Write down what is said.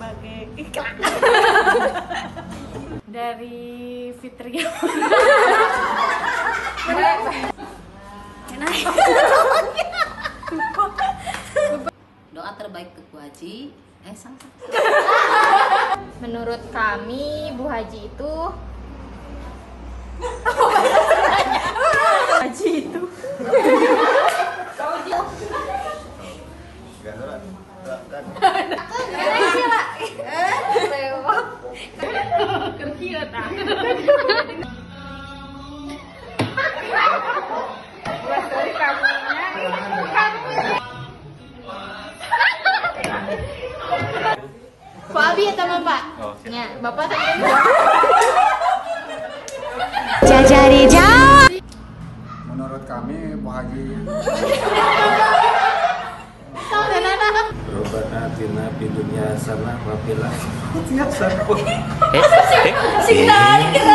sebagai iklan. Dari Fitria. Doa terbaik ke Bu Haji. Menurut kami Bu Haji itu Haji itu. Pak Abi ya teman Pak. Ya, Bapak tanya. Jajari jauh. Menurut kami Bu Haji Robana tina di dunia sana wabilah. Sing tarik.